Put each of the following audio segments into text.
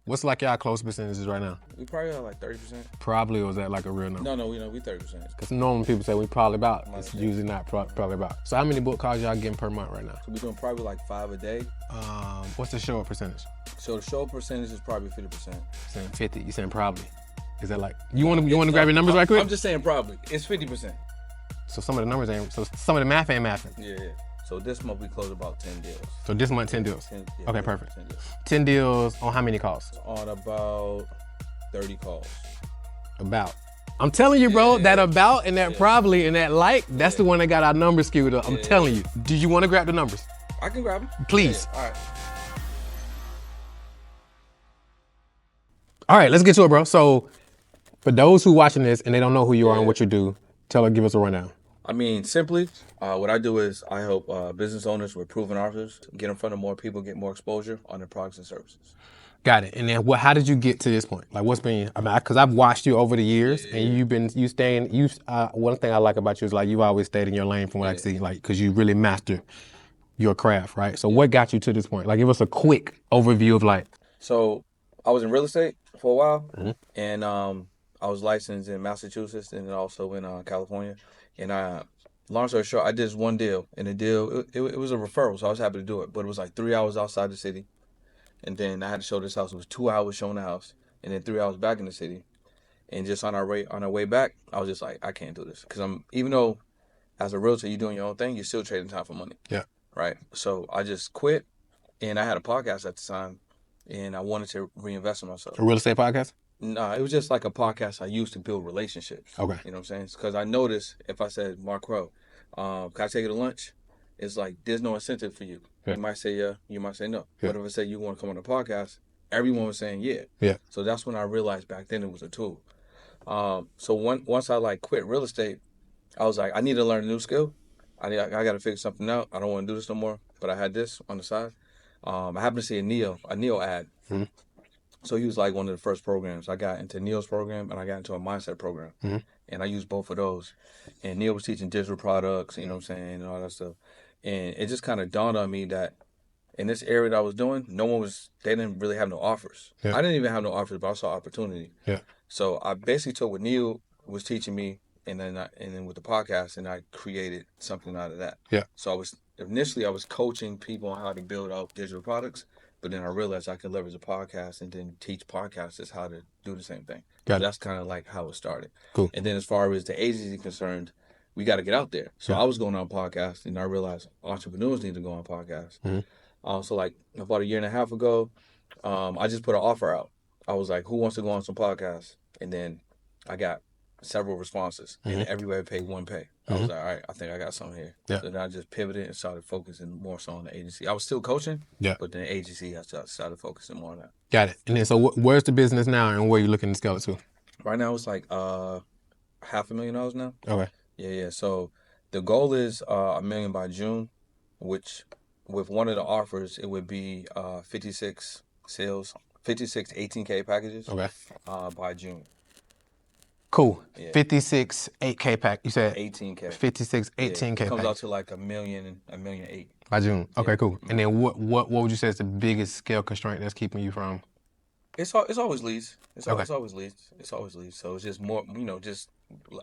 What's like y'all close percentages right now? We probably have like 30%. Probably, or was that like a real number? No, we 30%. Because normally people say we probably about. It's usually not probably about. So how many book calls y'all getting per month right now? So we're doing probably like 5 a day. What's the show up percentage? So the show percentage is probably 50%. Saying 50. You saying probably? Is that like you want to grab your numbers right quick? I'm just saying probably. It's 50%. So some of the numbers ain't. So some of the math ain't mathing. Yeah. So this month we closed about 10 deals. So this month 10 deals. 10, okay, perfect. 10 deals. 10 deals on how many calls? On about 30 calls. About. I'm telling you, bro, that about and that probably and that like, that's the one that got our numbers skewed up. I'm telling you. Do you want to grab the numbers? I can grab them. Please. All right. All right, let's get to it, bro. So for those who watching this and they don't know who you are and what you do, give us a rundown. I mean, simply, what I do is I help business owners with proven offers, get in front of more people, get more exposure on their products and services. Got it. And then how did you get to this point? Like what's been, because I've watched you over the years and one thing I like about you is like you've always stayed in your lane from what I see, like, because you really master your craft, right? So what got you to this point? Like give us a quick overview of like. So I was in real estate for a while and I was licensed in Massachusetts and also in California. And long story short, I did this one deal, and the deal, it was a referral, so I was happy to do it. But it was like 3 hours outside the city, and then I had to show this house. It was 2 hours showing the house, and then 3 hours back in the city. And just on our way back, I was just like, I can't do this. Because even though as a realtor, you're doing your own thing, you're still trading time for money. Yeah. Right? So I just quit, and I had a podcast at the time, and I wanted to reinvest in myself. A real estate podcast? No, it was just like a podcast I used to build relationships. Okay. You know what I'm saying? Because I noticed if I said, Marquel, can I take you to lunch? It's like, there's no incentive for you. Yeah. You might say yeah, you might say no. Yeah. But if I say you want to come on the podcast, everyone was saying yeah. Yeah. So that's when I realized back then it was a tool. So once I like quit real estate, I was like, I need to learn a new skill. I got to figure something out. I don't want to do this no more. But I had this on the side. I happened to see a Neo ad. Mm-hmm. So he was like one of the first programs. I got into Neil's program and I got into a mindset program. Mm-hmm. And I used both of those. And Neil was teaching digital products, you know what I'm saying, and all that stuff. And it just kind of dawned on me that in this area that I was doing, they didn't really have no offers. Yeah. I didn't even have no offers, but I saw opportunity. Yeah. So I basically took what Neil was teaching me and then with the podcast, and I created something out of that. Yeah. So I was coaching people on how to build out digital products. But then I realized I could leverage a podcast and then teach podcasters how to do the same thing. So that's kind of like how it started. Cool. And then as far as the agency concerned, we got to get out there. So I was going on podcasts, and I realized entrepreneurs need to go on podcasts. Mm-hmm. So like about 1.5 years ago, I just put an offer out. I was like, who wants to go on some podcasts? And then I got several responses, and everywhere paid one pay. I was like, all right, I think I got something here. Yeah. So then I just pivoted and started focusing more so on the agency. I was still coaching, but then the agency, I started focusing more on that. Got it. And then so where's the business now, and where are you looking to scale it to? Right now it's like $500,000 now. Okay. Yeah. So the goal is $1 million by June, which with one of the offers, it would be 56 18K packages by June. Cool. Yeah. 56 8K pack. You said 18K. 56 18K. It comes out to like $1.8 million by June. Okay, cool. And then what would you say is the biggest scale constraint that's keeping you from? It's always leads. It's always leads. So it's just more, just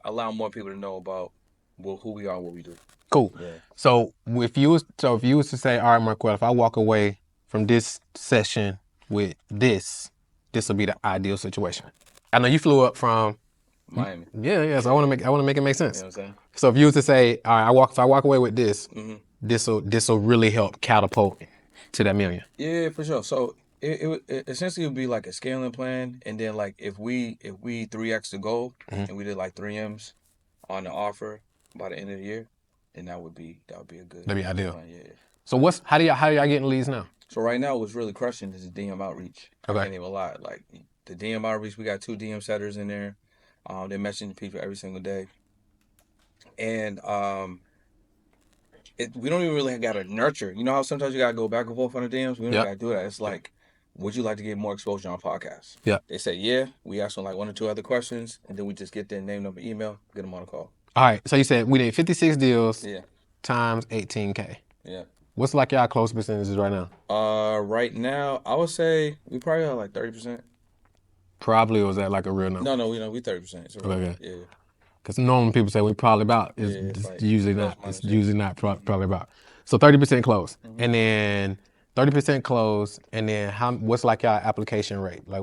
allow more people to know about who we are and what we do. Cool. Yeah. So if you was to say, all right, Marquel, if I walk away from this session with this will be the ideal situation. I know you flew up from Miami. Yeah. So I want to make it make sense. You know what I'm saying? So if you was to say, all right, if I walk away with this, this will really help catapult to that $1 million. Yeah, for sure. So it essentially would be like a scaling plan, and then like if we 3x the goal and we did like 3 M's on the offer by the end of the year, then that would be a good. That'd be ideal. Plan. Yeah. So how do y'all getting leads now? So right now, what's really crushing is the DM outreach. Okay. I can't even lie. Like the DM outreach, we got 2 DM setters in there. They're messaging people every single day. And we don't even really got to nurture. You know how sometimes you got to go back and forth on the DMs? We don't got to do that. It's like, would you like to get more exposure on podcasts? Yeah. They say, yeah. We ask them like 1 or 2 other questions, and then we just get their name, number, email, get them on a call. All right. So you said we did 56 deals times 18K. Yeah. What's like y'all close percentages right now? Right now, I would say we probably have like 30%. Probably, or was that like a real number? No, we 30%. It's Okay. right. Yeah, Because normally people say we probably about. yeah, It's like usually plus not. It's minus. Yeah. usually not probably about. So 30% close, Mhm. and then 30% close, and then what's like your application rate? Like,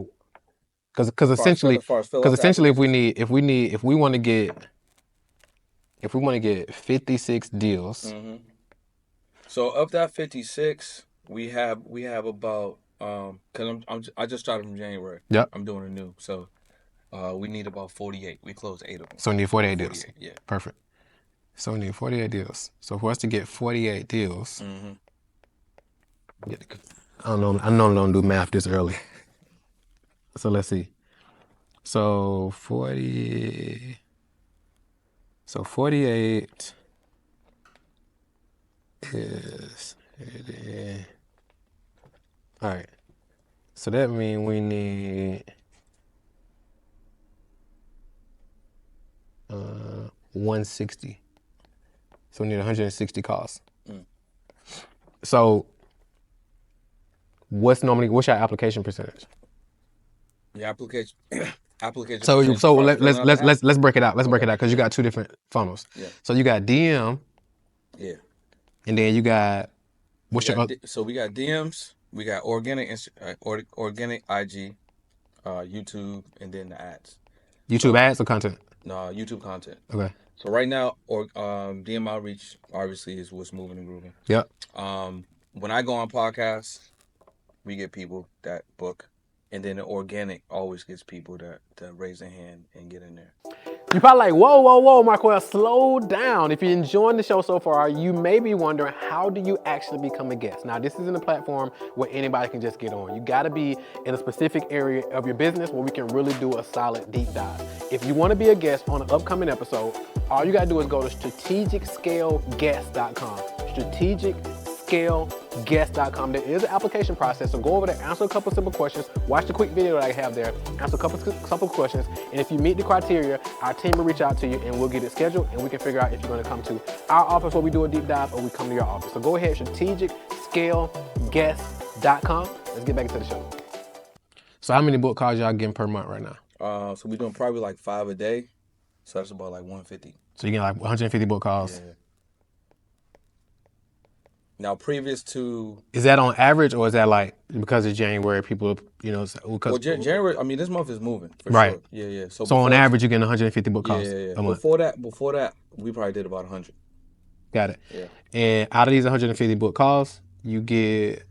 because essentially, As far as fill out the if we applications. if we want to get 56 deals. So of that 56, we have about because I just started from January. Yep. I'm doing a new, so we need about 48. We closed 8 of them. So we need 48 deals. Yeah. Perfect. So we need 48 deals. So for us to get 48 deals, I normally don't do math this early. So let's see. So 40. So 48 is. All right. So that means we need 160. So we need 160 calls. So what's your application percentage? The application application. So percentage as far as filling out the app? let's break it out. Let's break it Okay. out because you got two different funnels. Yeah. So you got DM, Yeah. and then you got So we got DMs, we got organic organic IG, YouTube, and then the ads. YouTube ads or content? No, YouTube content. Okay. So right now, DM outreach obviously is what's moving and grooving. Yep. When I go on podcasts, we get people that book, and then the organic always gets people that raise their hand and get in there. You're probably like, whoa, Marquel, slow down. If you're enjoying the show so far, you may be wondering, how do you actually become a guest? Now, this isn't a platform where anybody can just get on. You gotta be in a specific area of your business where we can really do a solid deep dive. If you wanna be a guest on an upcoming episode, all you gotta do is go to strategicscaleguest.com. Strategicscaleguest.com. There is an application process, so go over there, answer a couple simple questions, watch the quick video that I have there, answer a couple questions, and if you meet the criteria, our team will reach out to you and we'll get it scheduled and we can figure out if you're gonna come to our office where we do a deep dive or we come to your office. So go ahead, strategicscaleguest.com. Let's get back into the show. So how many book calls y'all getting per month right now? So we're doing probably like 5 a day, so that's about like 150. So you get like 150 book calls. Yeah. Now, previous to... Is that on average, or is that like, because it's January, people, Well, January, I mean, this month is moving, for right. sure. Yeah. So on average, you're getting 150 book calls a month. Before that, we probably did about 100. Got it. Yeah. And out of these 150 book calls, you get,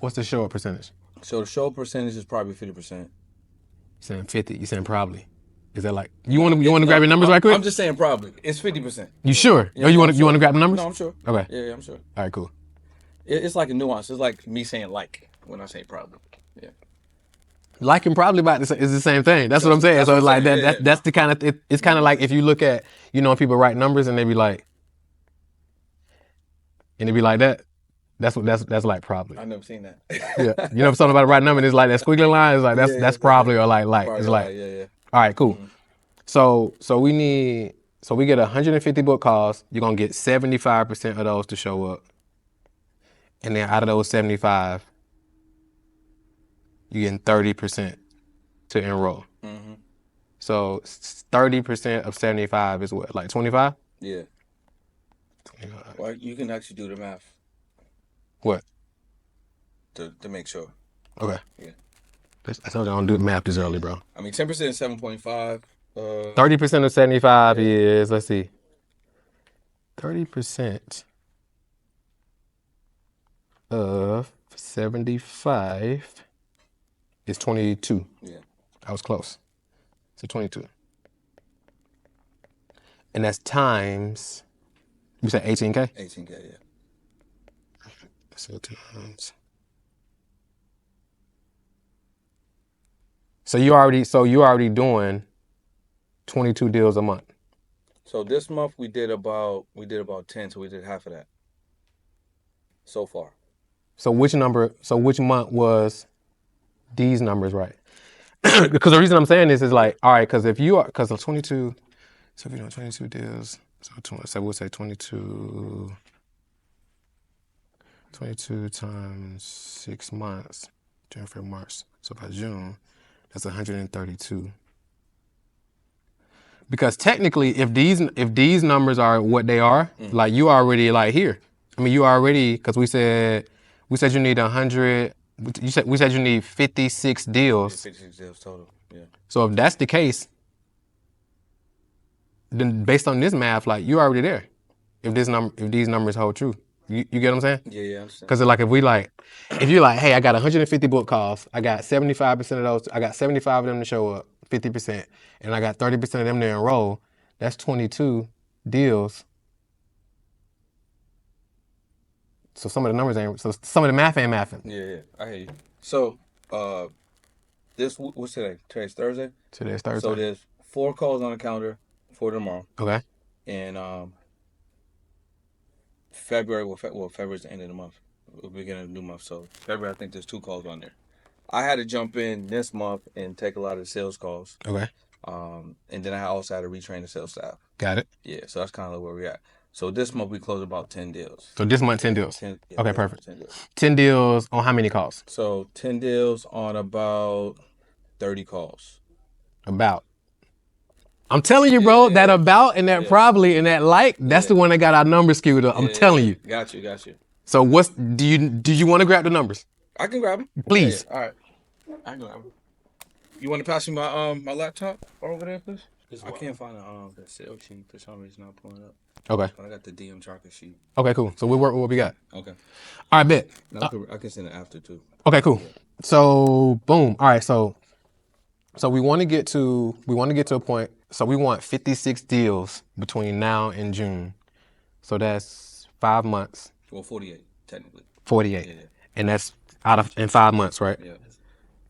what's the show up percentage? So the show up percentage is probably 50%. You're saying 50, you're saying probably. Is that like, you want to grab your numbers right quick? I'm just saying probably. It's 50%. You sure? Yeah, you want to grab the numbers? No, I'm sure. Okay. Yeah, I'm sure. All right, cool. It's like a nuance. It's like me saying like when I say probably. Yeah. Like and probably about is the same thing. That's what I'm saying. So it's like that. That's the kind of, it's kind of like if you look at, people write numbers and they be like, that. That's like probably. I've never seen that. Yeah. If something about a right number and it's like that squiggly line, it's like that's probably or like. Probably, it's like yeah. All right, cool. So we get 150 book calls. You're gonna get 75% of those to show up. And then out of those 75, you're getting 30% to enroll. Mm-hmm. So 30% of 75 is what, like 25? Yeah. 25. Well, you can actually do the math. What? To make sure. Okay. Yeah. I told you I don't do math this early, bro. I mean, 10% is 7.5. 30% of 75 is, let's see, 30% of 75 is 22. Yeah. I was close. So 22. And that's times, you said 18K? 18K, yeah. So times. So you already doing 22 deals a month. So this month we did about 10, so we did half of that so far. So which month was these numbers right? Because the reason I'm saying this is like, all right, because of 22, so if you're doing 22 deals, so we'll say 22 22 times 6 months, January, February, March. So by June, that's 132. Because technically, if these numbers are what they are, like you already like here. I mean, you already, because we said you need 100. We said you need 56 deals. 56 deals total. Yeah. So if that's the case, then based on this math, like you're already there. If these numbers hold true, you get what I'm saying? Yeah, I understand. Because like if you're like, hey, I got 150 book calls, I got 75% of those, I got 75 of them to show up, 50%, and I got 30% of them to enroll. That's 22 deals. So some of the numbers ain't. So some of the math ain't mathing. Yeah, I hear you. So, what's today? Today's Thursday. Today's Thursday. So there's 4 calls on the calendar for tomorrow. Okay. And February, February's the end of the month. We're beginning of a new month. So February, I think there's 2 calls on there. I had to jump in this month and take a lot of the sales calls. Okay. And then I also had to retrain the sales staff. Got it. Yeah, so that's kind of where we're at. So this month we closed about 10 deals. So this month 10 deals. 10, okay, perfect. 10 deals. 10 deals on how many calls? So 10 deals on about 30 calls. About. I'm telling you, bro, that about and that probably and that like, that's the one that got our numbers skewed up. I'm telling you. Got you. So do you want to grab the numbers? I can grab them. Please. Yeah. All right. I can grab them. You want to pass me my laptop over there, please? I can't find the sales sheet for some reason. Not pulling up. Okay. But I got the DM tracker sheet. Okay, cool. So we work with what we got. Okay. All right, bet. I can send it after too. Okay, cool. So boom. All right. So we want to get to a point. So we want 56 deals between now and June. So that's 5 months. Well, 48 technically. 48. Yeah. And that's in 5 months, right? Yeah.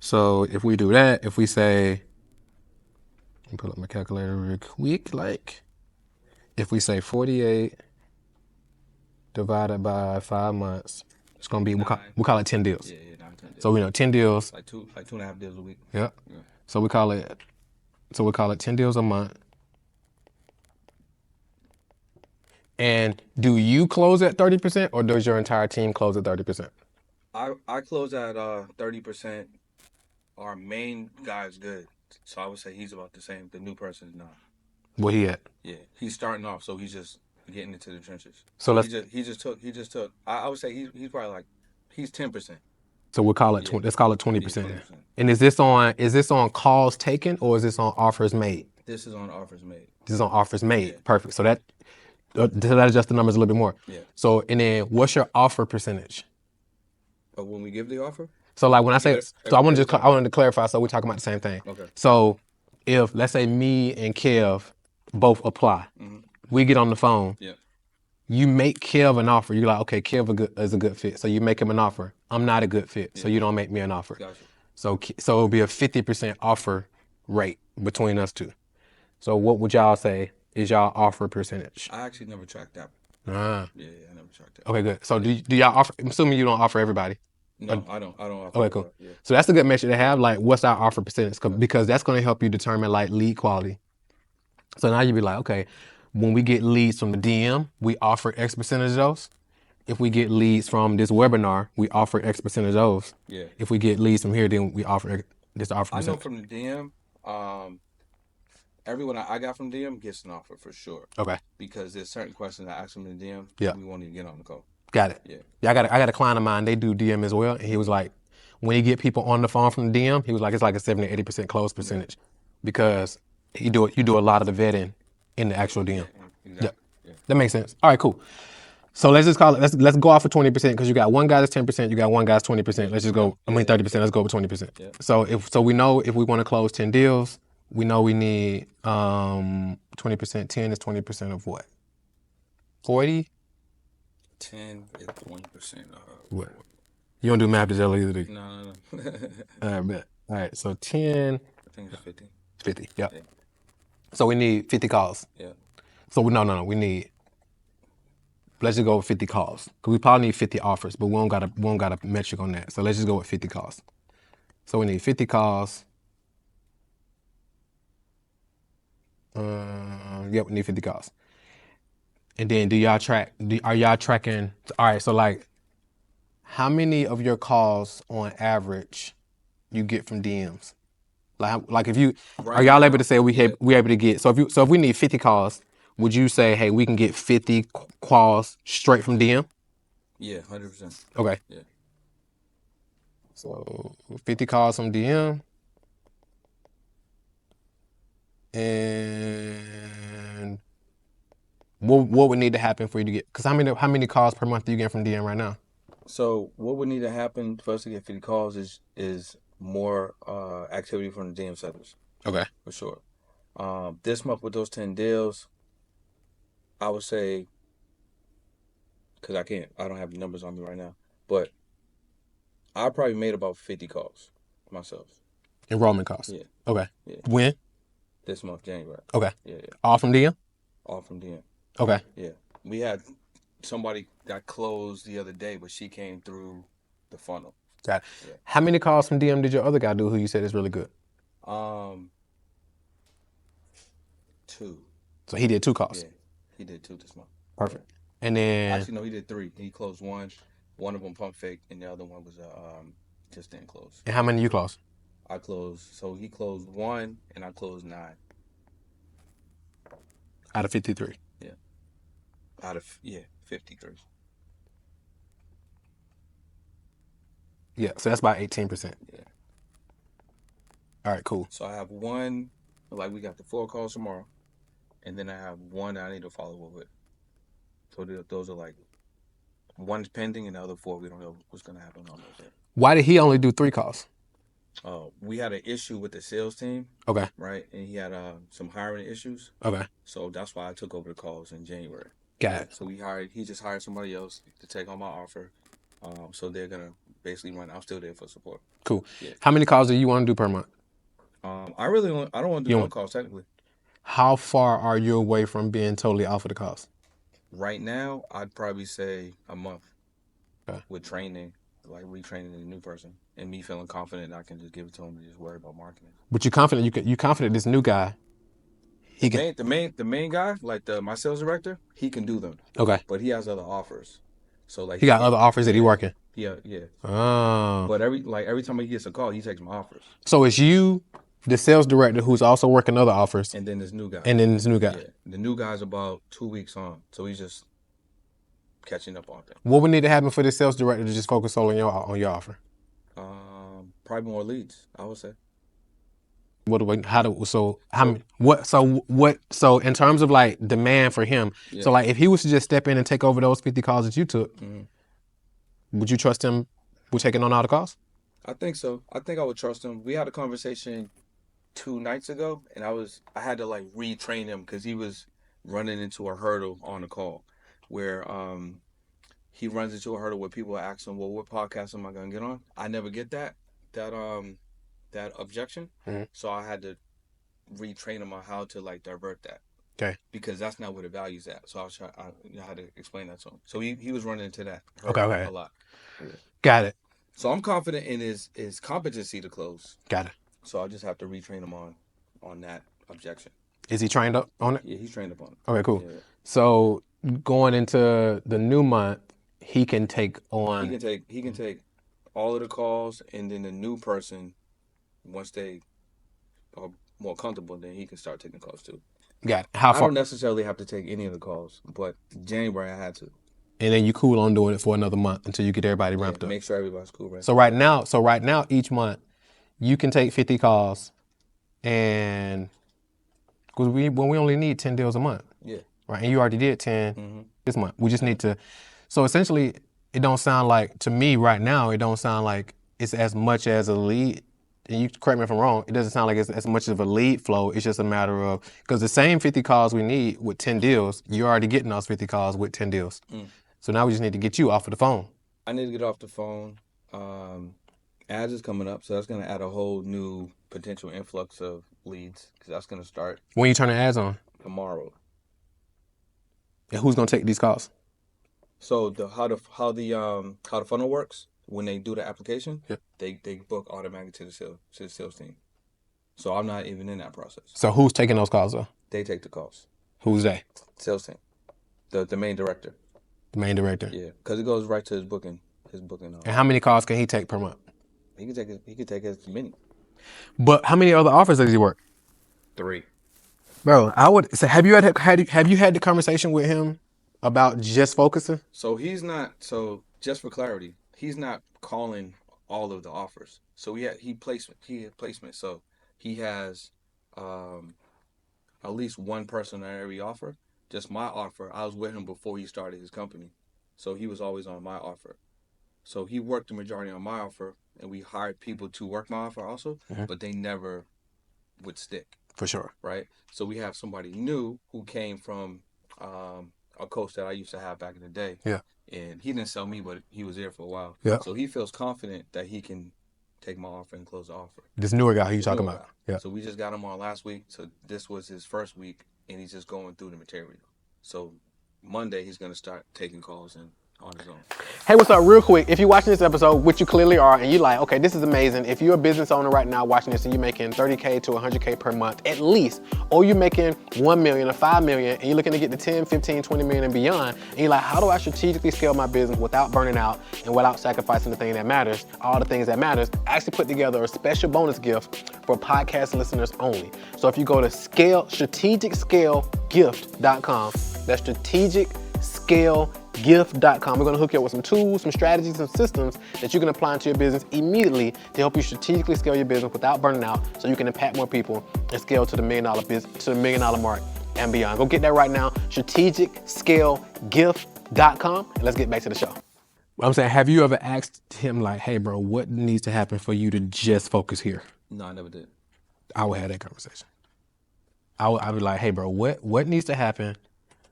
So if we do that, if we say, let me pull up my calculator real quick, like if we say 48 divided by 5 months, it's gonna be we'll call it 10 deals. Yeah, 9, 10 deals. So we know 10 deals. Like 2.5 deals a week. Yeah. So we call it 10 deals a month. And do you close at 30% or does your entire team close at 30%? I close at 30%. Our main guy is good, so I would say he's about the same. The new person is not. Where he at? Yeah, he's starting off, so he's just getting into the trenches. So he just took. I would say he's probably like he's 10%. So we'll call it let's call it 20%. Yeah, 20%. And is this on calls taken or is this on offers made? This is on offers made. This is on offers made. Yeah. Perfect. So that adjusts the numbers a little bit more. Yeah. So and then what's your offer percentage? But when we give the offer. So like when I say, I wanted to clarify, so we're talking about the same thing. Okay. So if let's say me and Kev both apply, we get on the phone. Yeah. You make Kev an offer. You're like, okay, Kev is a good fit. So you make him an offer. I'm not a good fit, so you don't make me an offer. Gotcha. So it'll be a 50% offer rate between us two. So what would y'all say is y'all offer percentage? I actually never tracked that. Yeah, I never tracked that. Okay, good. So do y'all offer? I'm assuming you don't offer everybody. No, I don't offer. Okay, cool. Yeah. So that's a good measure to have. Like, what's our offer percentage? Because that's going to help you determine like lead quality. So now you be like, okay, when we get leads from the DM, we offer X percentage of those. If we get leads from this webinar, we offer X percentage of those. Yeah. If we get leads from here, then we offer this offer percentage. I know from the DM, everyone I got from DM gets an offer for sure. Okay. Because there's certain questions I ask them in the DM. Yeah. We won't even get on the call. Got it. Yeah. I got a client of mine. They do DM as well, and he was like, when you get people on the phone from the DM, he was like, it's like a 70-80% close percentage, because you do a lot of the vetting in the actual DM. Exactly. Yeah. That makes sense. All right, cool. So let's just call it. Let's go off for 20% because you got one guy that's 10%, you got one guy's 20%. Let's just go. 30%. Let's go with 20%. Yeah. So we know if we want to close 10 deals, we know we need 20%. 10 is 20% of what? 40. 10 is 20% of what? You don't do math as early either. No. All right, bet. All right, so 10. I think it's 50. 50, yeah. So we need 50 calls. Yeah. So no, we need. Let's just go with 50 calls because we probably need 50 offers, but we don't got a metric on that. So let's just go with 50 calls. So we need 50 calls. We need 50 calls. And then are y'all tracking? All right, so like how many of your calls on average you get from DMs? Like if you are Right y'all now, able to say we yeah. we able to get if we need 50 calls, would you say hey we can get 50 calls straight from DM? Yeah, 100%. Okay. Yeah. So 50 calls from DM. And what would need to happen for you to get? Because how many calls per month do you get from DM right now? So what would need to happen for us to get 50 calls is more activity from the DM sellers Okay. for sure. This month with those 10 deals, I would say, because I don't have the numbers on me right now, but I probably made about 50 calls myself. Enrollment costs. Yeah, Okay. yeah. When? This month, January. Okay. Yeah, yeah. All from DM? All from DM. Okay. Yeah. We had somebody that closed the other day, but she came through the funnel. Got it. Yeah. How many calls from DM did your other guy do who you said is really good? 2. So he did 2 calls. Yeah, he did 2 this month. Perfect. And then Actually, no, he did 3. He closed 1. One of them pump fake, and the other one was just didn't close. and how many you closed? I closed. So he closed 1, and I closed 9. Out of 53. Yeah. Out of 53. Yeah, so that's about 18%. Yeah. All right, cool. So I have 1, like we got the 4 calls tomorrow, and then I have 1 that I need to follow up with. So those are like, one's pending, and the other 4 we don't know what's gonna happen on those yet. Why did he only do 3 calls? We had an issue with the sales team, Okay. right? And he had some hiring issues. Okay. So that's why I took over the calls in January. Got it. So he just hired somebody else to take on my offer. So they're gonna basically run. I'm still there for support. Cool. Yeah. How many calls do you want to do per month? I don't want to do no calls technically. How far are you away from being totally off of the calls? Right now, I'd probably say a month. Okay. With training, like retraining a new person, and me feeling confident I can just give it to him and just worry about marketing. But you confident you confident this new guy? The main guy, like my sales director, he can do them. Okay. But he has other offers. So like He got other offers that he working. Yeah. Oh. But every time he gets a call, he takes my offers. So it's you, the sales director, who's also working other offers, and then this new guy. Yeah. The new guy's about 2 weeks on, so he's just catching up on things. What would need to happen for the sales director to just focus solely on your offer? Probably more leads, I would say. So in terms of like demand for him, so like if he was to just step in and take over those 50 calls that you took, would you trust him with taking on all the calls? I think so. I think I would trust him. We had a conversation 2 nights ago, and I had to like retrain him because he was running into a hurdle on the call where he runs into a hurdle where people ask him, well, what podcast am I gonna get on? I never get that objection. So I had to retrain him on how to like divert that. Okay. Because that's not where the value's at. So I had to explain that to him. So he was running into that okay. a lot. Yeah. Got it. So I'm confident in his competency to close. Got it. So I just have to retrain him on that objection. Is he trained up on it? Yeah, he's trained up on it. Okay, cool. Yeah. So going into the new month, he can take on. He can take all of the calls, and then the new person, once they are more comfortable, then he can start taking calls too. Got it. How far? I don't necessarily have to take any of the calls, but January I had to. And then you cool on doing it for another month until you get everybody ramped up. Make sure everybody's cool, right? So right now, each month, you can take 50 calls, and because we only need 10 deals a month. Yeah. Right, and you already did 10 this month. We just need to. So essentially, it don't sound like to me right now. It don't sound like it's as much as a lead. And you correct me if I'm wrong. It doesn't sound like it's as much of a lead flow. It's just a matter of because the same 50 calls we need with 10 deals, you're already getting those 50 calls with 10 deals. So now we just need to get you off of the phone. I need to get off the phone. Ads is coming up, so that's going to add a whole new potential influx of leads because that's going to start. When you turn the ads on? Tomorrow. And who's going to take these calls? So how the funnel works when they do the application, they book automatically to the sales team. So I'm not even in that process. So who's taking those calls though? They take the calls. Who's they? Sales team. The main director. The main director. Yeah, because it goes right to his booking his booking. And how many calls can he take per month? He could take as many. But how many other offers does he work? 3. Bro, I would say, have you had the conversation with him about just focusing? So he's not. So just for clarity, he's not calling all of the offers. So he had placement. So he has at least one person on every offer. Just my offer. I was with him before he started his company, so he was always on my offer. So he worked the majority on my offer, and we hired people to work my offer also, but they never would stick. For sure. Right? So we have somebody new who came from a coach that I used to have back in the day. Yeah. And he didn't sell me, but he was there for a while. Yeah. So he feels confident that he can take my offer and close the offer. This newer guy who you talking about. Yeah. So we just got him on last week. So this was his first week, and he's just going through the material. So Monday he's going to start taking calls and on his own. Hey, what's up? Real quick, if you're watching this episode, which you clearly are, and you're like, okay, this is amazing. If you're a business owner right now watching this and you're making $30K to $100K per month at least, or you're making $1 million or $5 million, and you're looking to get to 10, 15, 20 million and beyond, and you're like, how do I strategically scale my business without burning out and without sacrificing the thing that matters, all the things that matters? I actually put together a special bonus gift for podcast listeners only. So if you go to strategicscalegift.com, that's strategicscalegift.com. We're going to hook you up with some tools, some strategies, some systems that you can apply into your business immediately to help you strategically scale your business without burning out, so you can impact more people and scale to the $1 million business, to the $1 million mark and beyond. Go get that right now, strategicscalegift.com, and let's get back to the show. I'm saying, have you ever asked him like, hey bro, what needs to happen for you to just focus here? No, I never did. I would have that conversation. I'd be like, hey bro, what needs to happen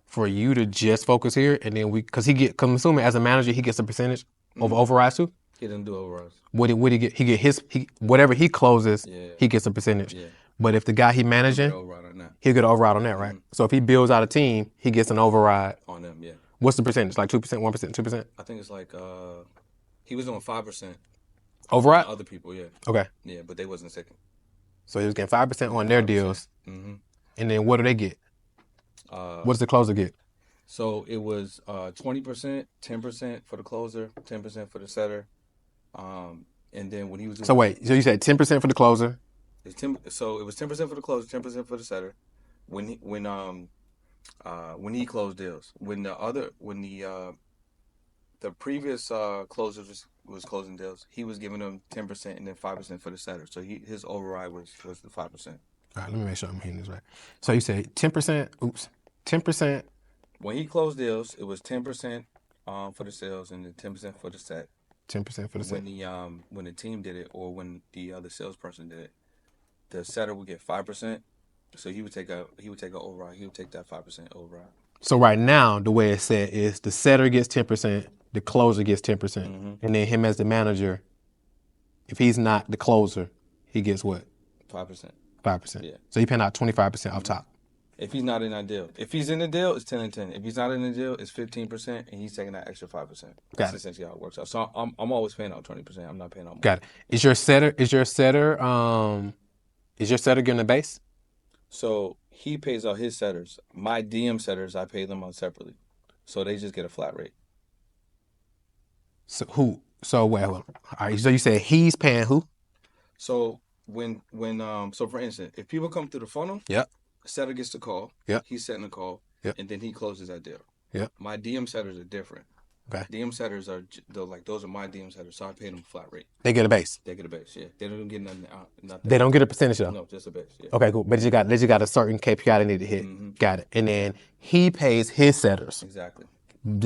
for you to just focus here? And then cause I'm assuming as a manager, he gets a percentage of overrides too? He doesn't do overrides. What he get? He get whatever he closes, he gets a percentage. Yeah. But if the guy he managing, he'll get an override on that, right? So if he builds out a team, he gets an override. On them, yeah. What's the percentage? Like 2%, 1%, 2%? I think it's like, he was doing 5%. Override? Other people, yeah. Okay. Yeah, but they wasn't sticking. So he was getting 5% on their deals. Mm-hmm. And then what do they get? What does the closer get? So it was 20%, 10% for the closer, 10% for the setter. And then when he was doing... So wait, so you said 10% for the closer? So it was 10% for the closer, 10% for the setter. When he closed deals. When the previous closer was closing deals, he was giving them 10% and then 5% for the setter. So his override was the 5%. All right, let me make sure I'm hearing this right. So you say 10%, 10%. When he closed deals, it was 10% for the sales and then 10% for the set. 10% for the set. When the team did it, or when the other salesperson did it, the setter would get 5%. So he would take an override. He would take that 5% override. So right now, the way it's set is the setter gets 10%, the closer gets 10%, and then him as the manager, if he's not the closer, he gets what? 5%. 5%. Yeah. So he paying out 25% off top. If he's not in that deal. If he's in the deal, it's 10 and 10. If he's not in the deal, it's 15%, and he's taking that extra 5%. That's essentially how it works out. So I'm always paying out 20%. I'm not paying out more. Got it. Is your setter getting a base? So he pays out his setters. My DM setters, I pay them out separately. So they just get a flat rate. So who? So wait, hold on. All right. So you said he's paying who? So when so for instance, if people come through the funnel, setter gets the call. He's setting the call. And then he closes that deal. My DM setters are different. Okay. DM setters are those are my DM setters, so I pay them a flat rate. They get a base. They get a base, yeah. They don't get nothing. They don't get a percentage though. No, just a base. Yeah. Okay, cool. But they just got a certain KPI they need to hit. Got it. And then he pays his setters. Exactly.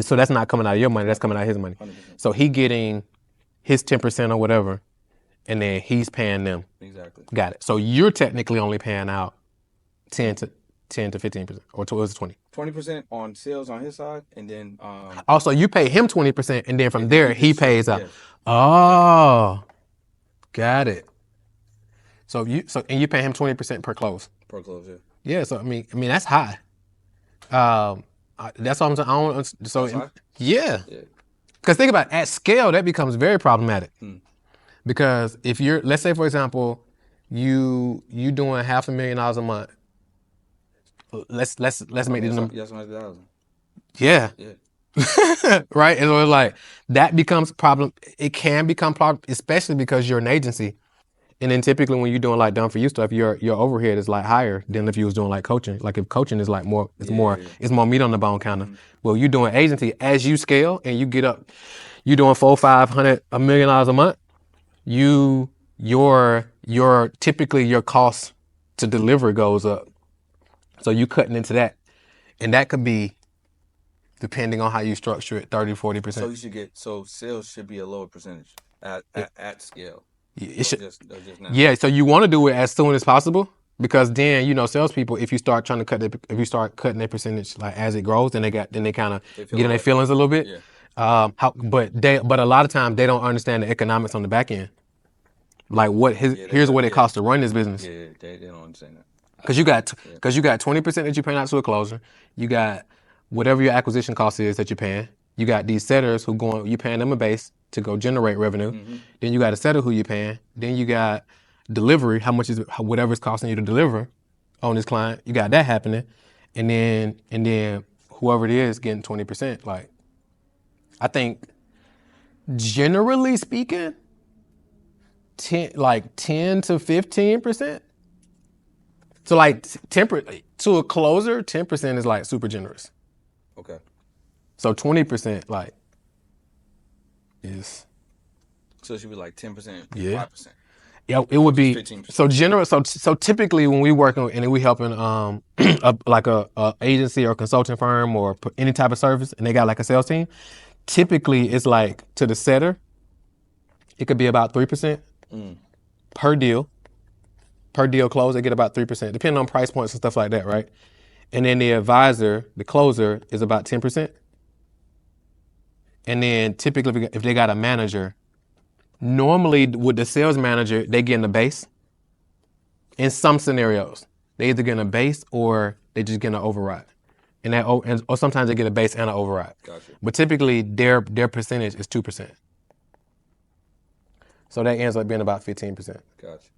So that's not coming out of your money. That's coming out of his money. 100%. So he getting his 10% or whatever, and then he's paying them. Exactly. Got it. So you're technically only paying out 10 to 15%, or was it 20? 20% on sales on his side, and then also you pay him 20%, and then from there he pays out. Oh, got it. So you pay him 20% per close. Per close, yeah. Yeah. So I mean that's high. That's what I'm saying. I don't. So that's high? Yeah. Because think about it, at scale that becomes very problematic. Because if you're, let's say for example, you doing $500,000 a month. Let's make this number. Yes, $100,000. Yeah. Right? And so it's like that becomes a problem. It can become problem, especially because you're an agency. And then typically when you're doing like done for you stuff, your overhead is like higher than if you was doing like coaching. Like if coaching is like more, it's more meat on the bone kind of. Well, you're doing agency as you scale and you get up, you doing $400, $500, $1 million a month. Your typically your cost to deliver goes up. So you cutting into that, and that could be, depending on how you structure it, 30, 40%. So you should get, so sales should be a lower percentage at scale. It should, just not. yeah. So you want to do it as soon as possible, because then salespeople, if you start trying to cut if you start cutting their percentage like as it grows, then they kind of get in their feelings a little bit. Yeah. But a lot of times they don't understand the economics on the back end. Like here's what it costs to run this business. Yeah, they don't understand that. Because you got 20% that you're paying out to a closer. You got whatever your acquisition cost is that you're paying. You got these setters you're paying them a base to go generate revenue. Then you got a setter who you're paying. Then you got delivery, whatever it's costing you to deliver on this client. You got that happening, and then whoever it is getting 20%. Like, I think generally speaking, 10 to 15%. So like to a closer, 10% is like super generous. Okay. So 20% like is. So it should be like 10%, Yeah. 5%. Yeah, it would be 15%. so generous. So typically when we work on, and we helping like a agency or consulting firm or any type of service, and they got like a sales team, typically it's like to the setter, it could be about 3% per deal. Per deal close, they get about 3%, depending on price points and stuff like that, right? And then the advisor, the closer, is about 10%. And then typically, if they got a manager, normally with the sales manager, they get in the base. In some scenarios, they either get in a base or they just get an override. Or sometimes they get a base and an override. Gotcha. But typically, their percentage is 2%. So that ends up being about 15%. Gotcha.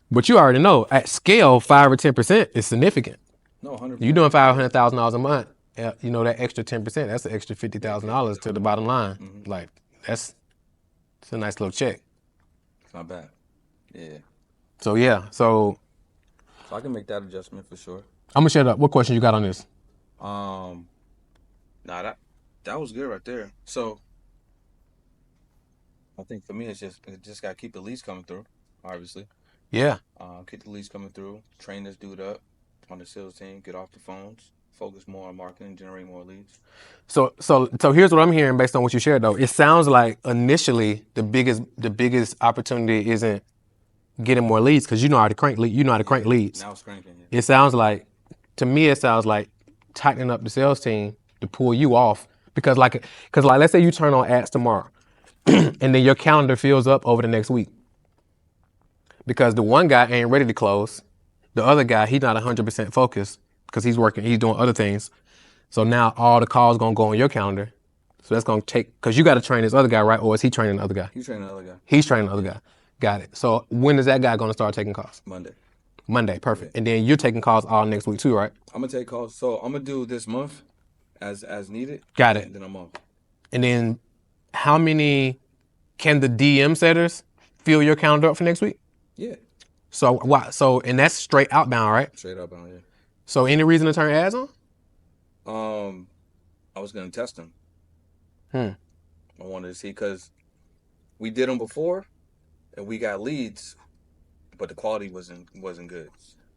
But you already know, at scale, 5 or 10% is significant. No, 100%. You're doing $500,000 a month. That extra 10%, that's an extra $50,000 to the bottom line. Like, it's a nice little check. It's not bad. Yeah. So yeah, so I can make that adjustment for sure. I'm gonna shut up. What question you got on this? Nah, that was good right there. So I think for me, it just gotta keep the leads coming through, obviously. Yeah. Keep the leads coming through. Train this dude up on the sales team. Get off the phones. Focus more on marketing. Generate more leads. So here's what I'm hearing based on what you shared though. It sounds like initially the biggest opportunity isn't getting more leads, because you know how to crank leads. Now it's cranking. Yeah. It sounds like tightening up the sales team to pull you off, because let's say you turn on ads tomorrow, and then your calendar fills up over the next week. Because the one guy ain't ready to close. The other guy, he's not 100% focused because he's doing other things. So now all the calls gonna go on your calendar. So that's gonna because you gotta train this other guy, right? Or is he training the other guy? He's training the other guy. He's training the other guy. Got it. So when is that guy gonna start taking calls? Monday, perfect. Yeah. And then you're taking calls all next week too, right? I'm gonna take calls. So I'm gonna do this month as needed. Got it. And then I'm off. And then how many can the DM setters fill your calendar up for next week? Yeah. So and that's straight outbound, right? Straight outbound, yeah. So any reason to turn ads on? I was gonna test them. I wanted to see, because we did them before, and we got leads, but the quality wasn't good.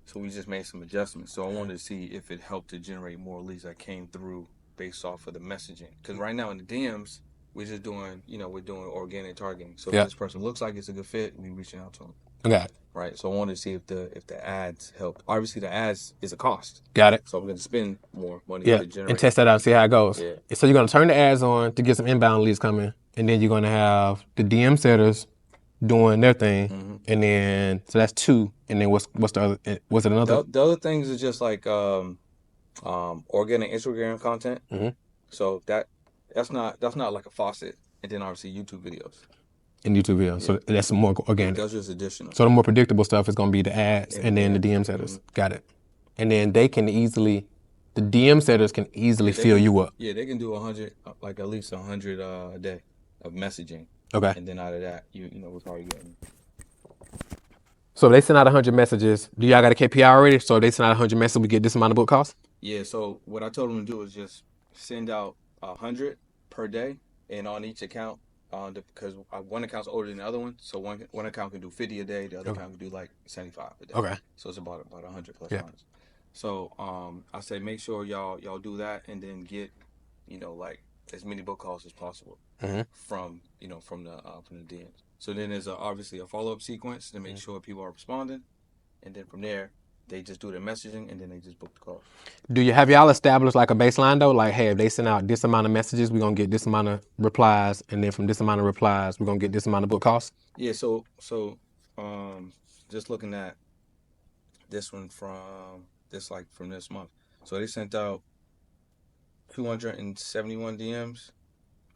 So we just made some adjustments. So I wanted to see if it helped to generate more leads that came through based off of the messaging. Because right now in the DMs, we're just doing, we're doing organic targeting. So if this person looks like it's a good fit, we reaching out to them. Okay. Right. So I wanted to see if the ads helped. Obviously, the ads is a cost. Got it. So I'm going to spend more money to generate. And test that out and see how it goes. Yeah. So you're going to turn the ads on to get some inbound leads coming, and then you're going to have the DM setters doing their thing, and then so that's 2. And then what's the other? Was it another? The other things is just like organic Instagram content. So that's not like a faucet, and then obviously YouTube videos. In YouTube videos, so that's some more organic. That's just additional. So the more predictable stuff is going to be the ads and then the DM setters. Got it. And then they can easily the DM setters can easily fill you up. Yeah, they can do 100, like at least 100 a day of messaging. Okay. And then out of that, we're probably getting. So if they send out 100 messages, do y'all got a KPI already? So if they send out 100 messages, we get this amount of book costs? Yeah, so what I told them to do is just send out 100 per day, and on each account, because one account's older than the other one, so one account can do 50 a day, the other account can do like 75 a day. Okay. So it's about 100 plus minus. So I say make sure y'all do that, and then get, like as many book calls as possible from from the DMs. So then there's obviously a follow-up sequence to make sure people are responding, and then from there they just do their messaging, and then they just book the calls. Have y'all established like a baseline though? Like, hey, if they send out this amount of messages, we're gonna get this amount of replies, and then from this amount of replies, we're gonna get this amount of book costs? Yeah, so just looking at this one from this month. So they sent out 271 DMs.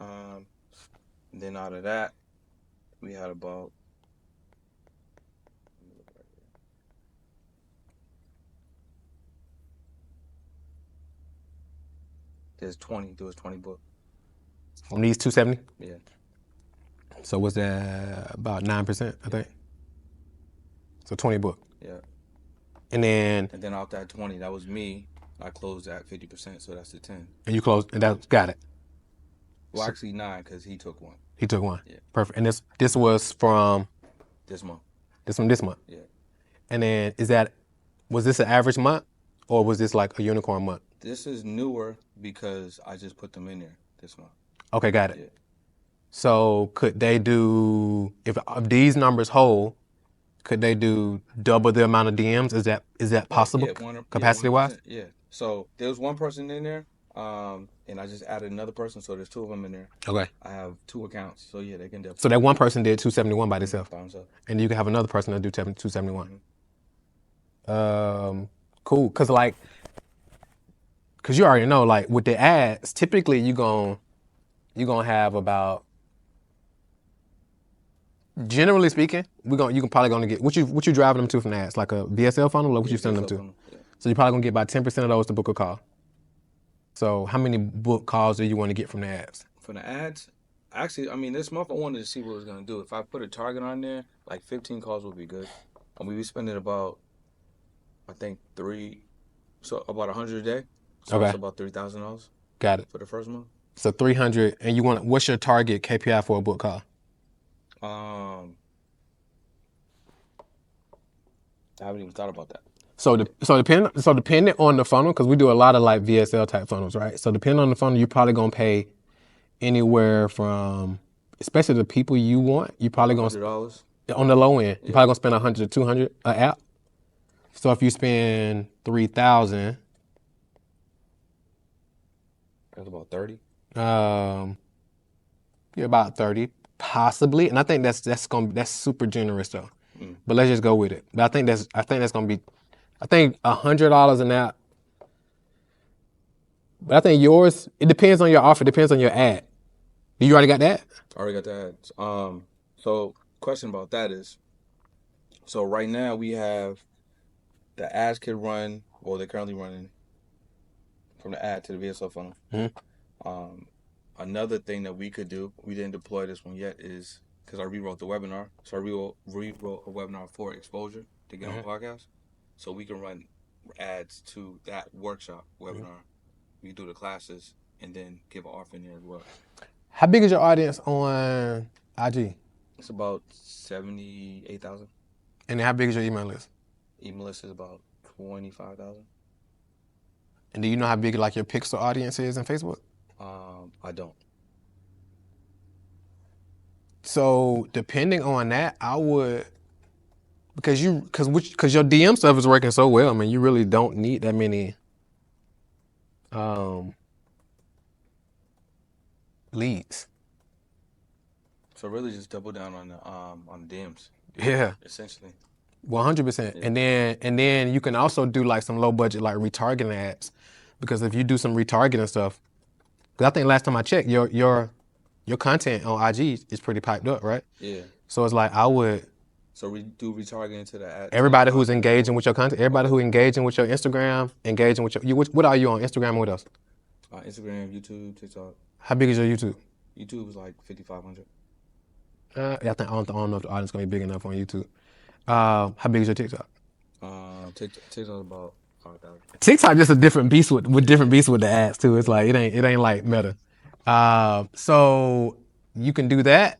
And then out of that, we had about there was 20 books. From these 270? Yeah. So what's that, about 9%, I think? So 20 book. Yeah. And then out that 20, that was me. I closed at 50%, so that's the 10. And you closed, and that got it. Well, actually 9, because he took one. He took one. Yeah. Perfect. And this was from this month. This month. Yeah. And then was this an average month, or was this like a unicorn month? This is newer because I just put them in there this month. Okay, got it. Yeah. So could they do, if these numbers hold, could they do double the amount of DMs? Is that possible, capacity wise? Yeah. So there was one person in there, and I just added another person, so there's 2 of them in there. Okay. I have 2 accounts, so yeah, they can definitely. So that one person did 271 by themselves. By himself. And you can have another person that do 271. Cool. Cause you already know, like with the ads, typically you gonna have about, generally speaking, you can probably gonna get what you driving them to from the ads, like a VSL funnel, or what you send them to. Yeah. So you're probably gonna get about 10% of those to book a call. So how many book calls do you want to get from the ads? From the ads, actually, I mean, this month I wanted to see what it was gonna do. If I put a target on there, like 15 calls would be good. And we be spending about, I think about 100 a day. So Okay. It's about $3,000. Got it. For the first month. So 300, and what's your target KPI for a book call? I haven't even thought about that. So depending on the funnel, because we do a lot of like VSL type funnels, right? So depending on the funnel, you're probably gonna pay anywhere from, especially the people you want, you probably gonna $100 on the low end. You're probably gonna spend 100 to 200 an app. So if you spend 3,000, that's about 30. You're about 30, possibly, and I think that's super generous though. But let's just go with it. But I think that's gonna be, I think $100 an app. But I think yours, it depends on your offer, depends on your ad. You already got that? I already got the ads. So question about that is, so right now we have the ads could run, or they're currently running from the ad to the VSL funnel. Mm-hmm. Another thing that we could do, we didn't deploy this one yet, is because I rewrote the webinar. So I rewrote a webinar for exposure to get on podcast. So we can run ads to that workshop webinar. We can do the classes and then give an offer in there as well. How big is your audience on IG? It's about 78,000. And then how big is your email list? Email list is about 25,000. And do you know how big like your pixel audience is in Facebook? I don't. So depending on that, I would, because your DM stuff is working so well. I mean, you really don't need that many leads. So really, just double down on the DMs. Yeah. Essentially. 100%. Yeah. And then you can also do like some low budget like retargeting ads, because if you do some retargeting stuff, because I think last time I checked, your content on IG is pretty piped up, right? Yeah. So it's like I would So we do retargeting to the ad. Everybody who's engaging with your content, everybody who engaging with your Instagram, engaging with your, what are you on Instagram and what else? Instagram, YouTube, TikTok. How big is your YouTube? YouTube is like 5,500. Yeah, I don't know if the audience gonna be big enough on YouTube. How big is your TikTok? TikTok about 5,000. TikTok just a different beast with different beasts with the ads too. It's like it ain't like Meta. So you can do that,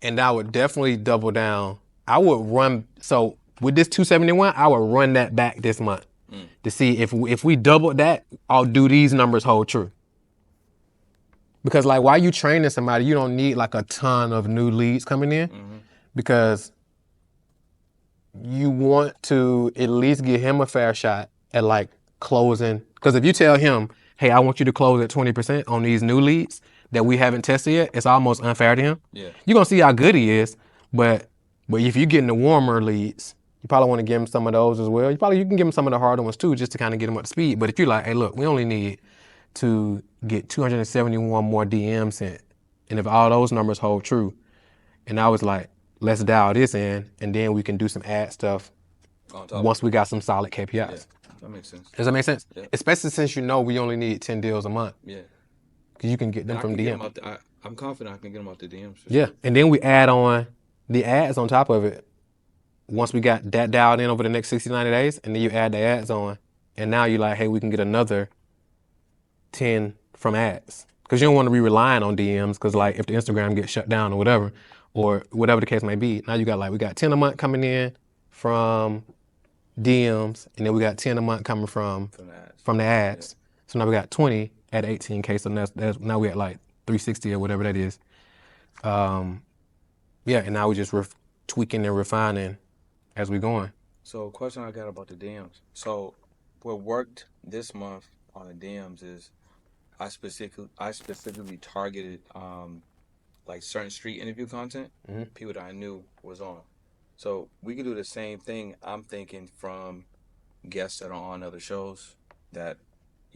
and I would definitely double down. I would run. So with this 271, I would run that back this month to see if we doubled that, I'll do these numbers hold true. Because like while you training somebody, you don't need like a ton of new leads coming in because you want to at least give him a fair shot at like closing. Because if you tell him, hey, I want you to close at 20% on these new leads that we haven't tested yet, it's almost unfair to him. Yeah. You're gonna see how good he is, but if you're getting the warmer leads, you probably want to give him some of those as well. You can give him some of the harder ones too, just to kind of get him up to speed. But if you're like, hey, look, we only need to get 271 more DMs sent, and if all those numbers hold true, and I was like, let's dial this in, and then we can do some ad stuff once we got some solid KPIs. Yeah, that makes sense. Does that make sense? Yeah. Especially since you know we only need 10 deals a month. Yeah. Because you can get them from DM. I'm confident I can get them out the DMs. Yeah, sure. And then we add on the ads on top of it. Once we got that dialed in over the next 60, 90 days, and then you add the ads on, and now you're like, hey, we can get another 10 from ads. Because you don't want to be relying on DMs, because like if the Instagram gets shut down or whatever the case may be, now we got 10 a month coming in from DMs, and then we got 10 a month coming from the ads. Yeah. So now we got 20 at 18K, so that's now we're at like 360 or whatever that is. Yeah, and now we're just tweaking and refining as we're going. So a question I got about the DMs. So what worked this month on the DMs is I specifically targeted like certain street interview content, people that I knew was on. So we could do the same thing, I'm thinking, from guests that are on other shows that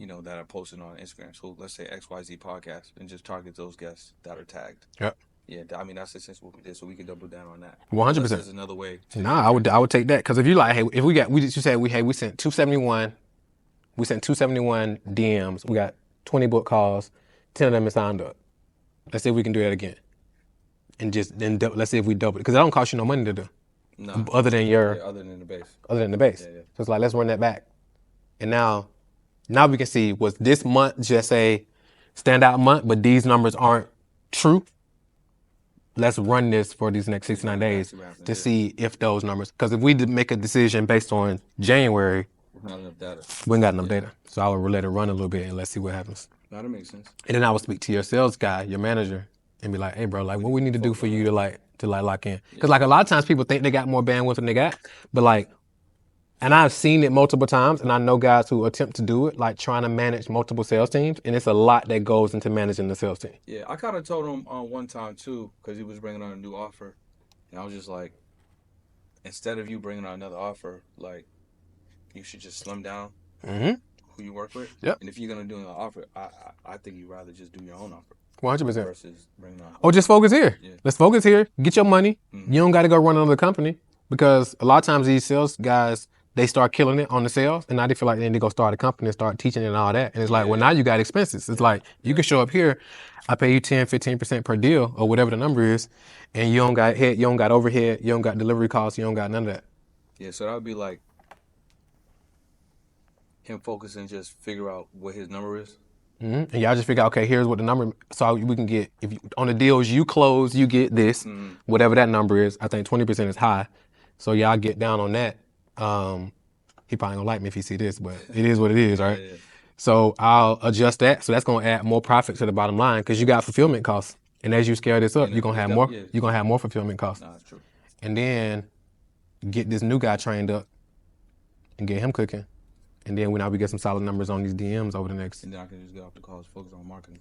are posted on Instagram. So let's say XYZ podcast, and just target those guests that are tagged. Yep. Yeah, I mean that's essentially what we did, so we can double down on that. 100%. There's another way. I would take that, because if you like, hey, if we sent 271, we sent 271 DMs, we got 20 book calls, 10 of them is signed up. Let's see if we can do that again, and let's see if we double it, because it don't cost you no money to do. No. Other than the base. Other than the base. Yeah. So it's like, let's run that back, and now we can see, was this month just a standout month, but these numbers aren't true? Let's run this for these next 69 days to see if those numbers, because if we make a decision based on January, we ain't got enough data. So I would let it run a little bit and let's see what happens. No, that makes sense. And then I would speak to your sales guy, your manager, and be like, hey bro, like what we need to do for you to lock in. Because like a lot of times people think they got more bandwidth than they got, but like, and I've seen it multiple times, and I know guys who attempt to do it, like trying to manage multiple sales teams, and it's a lot that goes into managing the sales team. Yeah, I kind of told him one time too, because he was bringing on a new offer, and I was just like, instead of you bringing on another offer, like, you should just slim down who you work with. Yep. And if you're gonna do an offer, I think you'd rather just do your own offer. 100%. Versus bringing on. Or just focus here. Yeah. Let's focus here. Get your money. You don't got to go run another company, because a lot of times these sales guys, they start killing it on the sales, and now they feel like they need to go start a company and start teaching it and all that. And it's like, well, now you got expenses. It's like, you can show up here, I pay you 10, 15% per deal or whatever the number is, and you don't got head, you don't got overhead, you don't got delivery costs, you don't got none of that. Yeah, so that would be like him focusing, just figure out what his number is. And y'all just figure out, okay, here's what the number, so we can get, if you, on the deals you close, you get this, whatever that number is. I think 20% is high. So y'all get down on that. He probably gonna like me if he see this, but it is what it is, right? Yeah. So I'll adjust that. So that's gonna add more profit to the bottom line, because you got fulfillment costs. And as you scale this up, you're gonna have more. You're gonna have more fulfillment costs. Nah, that's true. And then get this new guy trained up and get him cooking. And then we get some solid numbers on these DMs over the next. And then I can just get off the calls, focus on marketing.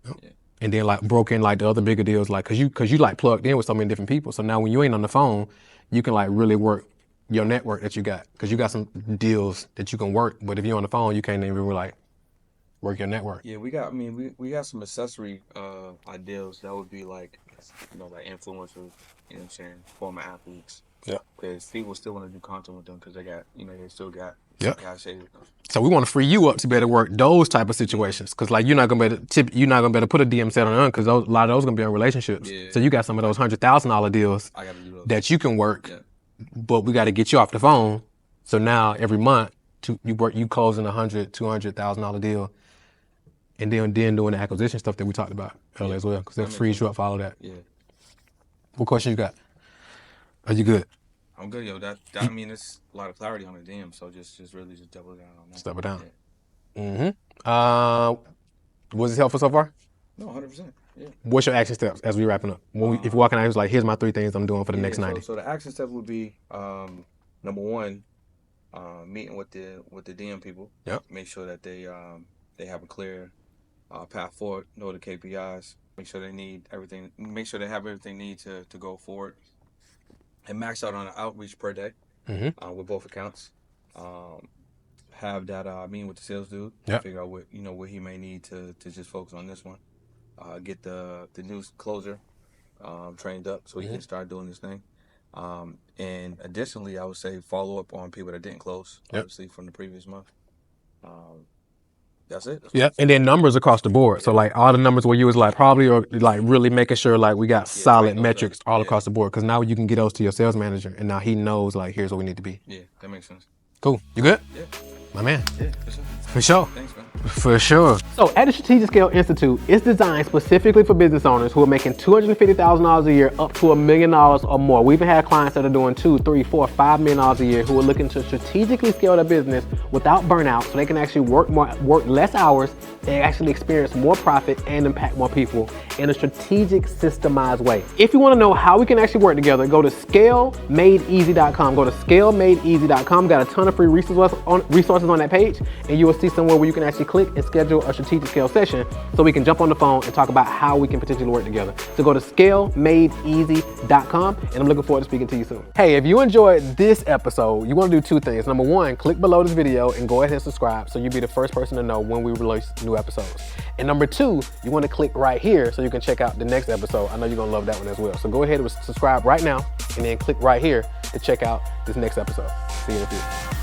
Yep. Yeah. And then like broke in like the other bigger deals, like cause you like plugged in with so many different people. So now when you ain't on the phone, you can like really work your network that you got, because you got some deals that you can work. But if you're on the phone, you can't even really like work your network. Yeah, we got some accessory ideas that would be like, like influencers, you know what I'm saying, former athletes, Yeah. Because people still want to do content with them because they got, they still got Yep. guys shade with them. So we want to free you up to be able to work those type of situations, because like you're not gonna be able to put a DM set on because a lot of those gonna be in relationships. Yeah. So you got some of those $100,000 deals I got to do those. that you can work, Yeah. but we got to get you off the phone. So now every month you closing $100,000-$200,000 deal, and then doing the acquisition stuff that we talked about earlier as well, because that frees you up for all of that. Yeah. What question you got? Are you good? I'm good, yo. That I mean, it's a lot of clarity on the DM, so just really just double down on that. Double down. Yeah. Was this helpful so far? No, 100%. Yeah. What's your action steps as we wrapping up? If you're walking out, it's like, here's my 3 things I'm doing for the next 90. So the action step would be number one, meeting with the DM people. Yep. Make sure that they have a clear path forward, know the KPIs. Make sure they need everything. Make sure they have everything they need to go forward. And max out on an outreach per day with both accounts. Have that meeting with the sales dude. Yep. Figure out what he may need to just focus on this one. Get the new closer trained up so he can start doing this thing. And additionally, I would say follow up on people that didn't close, obviously from the previous month. That's it. Yeah, and then numbers across the board. So like all the numbers where you was like probably or like really making sure like we got solid metrics all across the board, because now you can get those to your sales manager, and now he knows like here's what we need to be. Yeah, that makes sense. Cool. You good? Yeah. My man. Yeah, for sure. For sure. Thanks, man. For sure. So at the Strategic Scale Institute, it's designed specifically for business owners who are making $250,000 a year up to $1 million or more. We even had clients that are doing $2, $3, $4, $5 million a year who are looking to strategically scale their business without burnout, so they can actually work less hours and actually experience more profit and impact more people in a strategic, systemized way. If you want to know how we can actually work together, go to scalemadeeasy.com. Go to scalemadeeasy.com. Got a ton of free resources on that page, and you will see somewhere where you can actually click and schedule a strategic scale session so we can jump on the phone and talk about how we can potentially work together. So go to scalemadeeasy.com, and I'm looking forward to speaking to you soon. Hey, if you enjoyed this episode, you want to do 2 things. Number 1, click below this video and go ahead and subscribe so you'll be the first person to know when we release new episodes. And number 2, you want to click right here so you can check out the next episode. I know you're going to love that one as well. So go ahead and subscribe right now, and then click right here to check out this next episode. See you in the future.